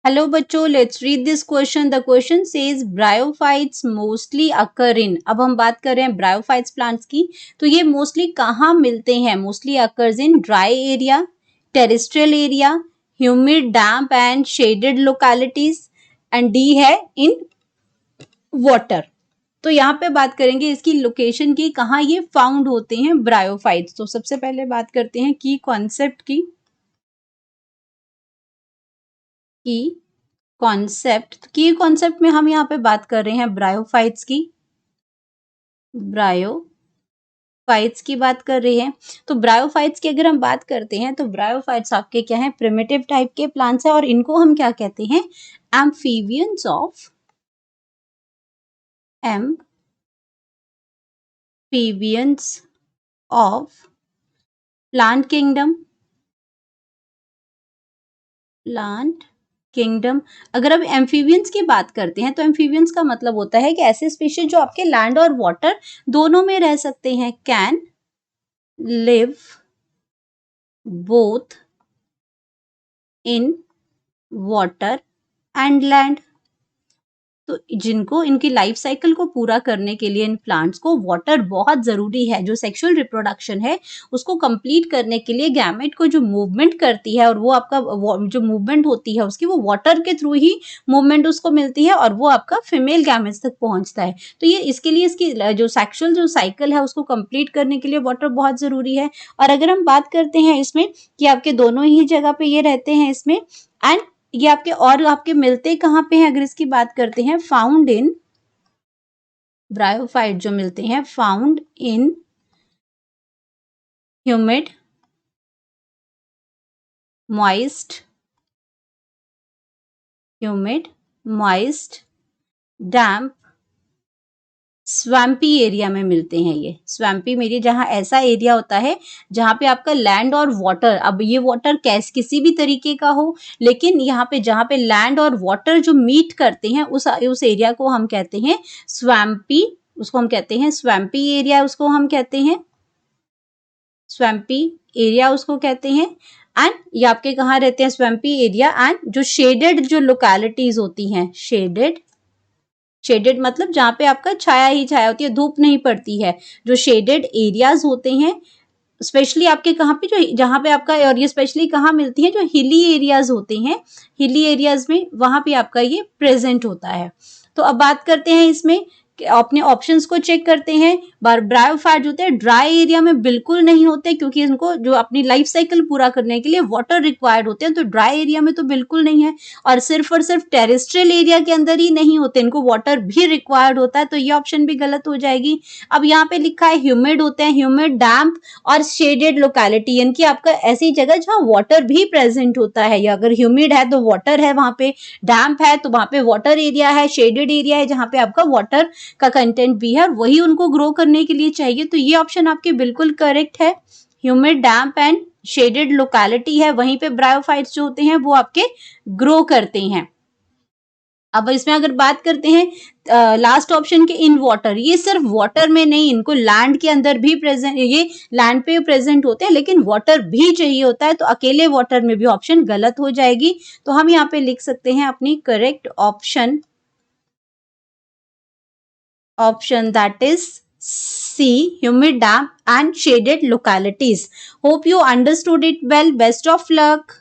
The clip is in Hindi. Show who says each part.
Speaker 1: हेलो बच्चों, let's read this question. The question says bryophytes mostly occur in. अब हम बात कर रहे हैं ब्रायोफाइट्स प्लांट्स की, तो ये मोस्टली कहाँ मिलते हैं? Mostly occurs in dry area, terrestrial area, humid, damp and shaded localities, and D है इन वाटर। तो यहाँ पे बात करेंगे इसकी लोकेशन की, कहाँ ये फाउंड होते हैं ब्रायोफाइट्स। तो सबसे पहले बात करते हैं की कॉन्सेप्ट की। की कॉन्सेप्ट में हम यहाँ पे बात कर रहे हैं ब्रायोफाइट्स की। ब्रायोफाइट्स की बात कर रहे हैं। तो ब्रायोफाइट्स की अगर हम बात करते हैं तो ब्रायोफाइट्स आपके क्या हैं? प्रिमिटिव टाइप के प्लांट्स हैं और इनको हम क्या कहते हैं? Amphibians of plant kingdom. अगर अब एम्फीबियंस की बात करते हैं तो एम्फीबियंस का मतलब होता है कि ऐसे स्पीशीज जो आपके लैंड और वाटर दोनों में रह सकते हैं। Can live both in water and land. तो जिनको इनकी लाइफ साइकिल को पूरा करने के लिए इन प्लांट्स को वाटर बहुत जरूरी है। जो सेक्सुअल रिप्रोडक्शन है उसको कंप्लीट करने के लिए गैमेट को जो मूवमेंट करती है और वो आपका जो मूवमेंट होती है उसकी, वो वाटर के थ्रू ही मूवमेंट उसको मिलती है और वो आपका फीमेल गैमेट्स तक पहुंचता है। तो ये इसके लिए इसकी जो सेक्सुअल जो साइकिल है उसको कंप्लीट करने के लिए वाटर बहुत जरूरी है। और अगर हम बात करते हैं इसमें कि आपके दोनों ही जगह पे ये रहते हैं इसमें, एंड ये आपके मिलते कहाँ पे हैं? अगर इसकी बात करते हैं, फाउंड इन ब्रायोफाइट जो मिलते हैं, found in humid, moist damp, swampy area में मिलते हैं। ये स्वैम्पी एरिया जहाँ ऐसा एरिया होता है जहाँ पे आपका लैंड और वाटर, अब ये वाटर किसी भी तरीके का हो, लेकिन यहाँ पे जहाँ पे लैंड और वाटर जो मीट करते हैं उस एरिया को हम कहते हैं स्वैम्पी। उसको हम कहते हैं स्वैम्पी एरिया, उसको हम कहते हैं स्वैम्पी एरिया, उसको कहते हैं। एंड ये आपके कहाँ रहते हैं? Swampy area. एंड जो शेडेड जो लोकेलिटीज होती हैं, शेडेड मतलब जहाँ पे आपका छाया ही छाया होती है, धूप नहीं पड़ती है। जो शेडेड एरियाज होते हैं स्पेशली आपके कहाँ पे, जो जहाँ पे आपका, और ये स्पेशली कहाँ मिलती है? जो हिली एरियाज होते हैं, हिली एरियाज में वहां पे आपका ये प्रेजेंट होता है। तो अब बात करते हैं इसमें, अपने ऑप्शंस को चेक करते हैं। ब्रायोफाइट होते हैं ड्राई एरिया में बिल्कुल नहीं होते, क्योंकि इनको जो अपनी लाइफ साइकिल पूरा करने के लिए वाटर रिक्वायर्ड होते हैं, तो ड्राई एरिया में तो बिल्कुल नहीं है। और सिर्फ टेरेस्ट्रियल एरिया के अंदर ही नहीं होते, इनको वाटर भी रिक्वायर्ड होता है, तो ये ऑप्शन भी गलत हो जाएगी। अब यहाँ पे लिखा है ह्यूमिड होते हैं, ह्यूमिड, डैम्प और शेडेड लोकेलिटी, यानी कि आपका ऐसी जगह जहाँ वाटर भी प्रेजेंट होता है। या अगर ह्यूमिड है तो वाटर है वहां पे, डैम्प है तो वहां पे वाटर एरिया है, शेडेड एरिया है जहाँ पे आपका वाटर का कंटेंट भी है, वही उनको ग्रो करने के लिए चाहिए। तो ये ऑप्शन आपके बिल्कुल करेक्ट है। Humid, damp and shaded locality है, वहीं पे ब्रायोफाइट्स जो होते हैं वो आपके ग्रो करते हैं। अब इसमें अगर बात करते हैं लास्ट ऑप्शन के, इन वाटर, ये सिर्फ वाटर में नहीं, इनको लैंड के अंदर भी प्रेजेंट, ये लैंड पे प्रेजेंट होते हैं, लेकिन वाटर भी चाहिए होता है, तो अकेले वाटर में भी ऑप्शन गलत हो जाएगी। तो हम यहाँ पे लिख सकते हैं अपनी correct option that is C, humid, damp and shaded localities. Hope you understood it well. Best of luck.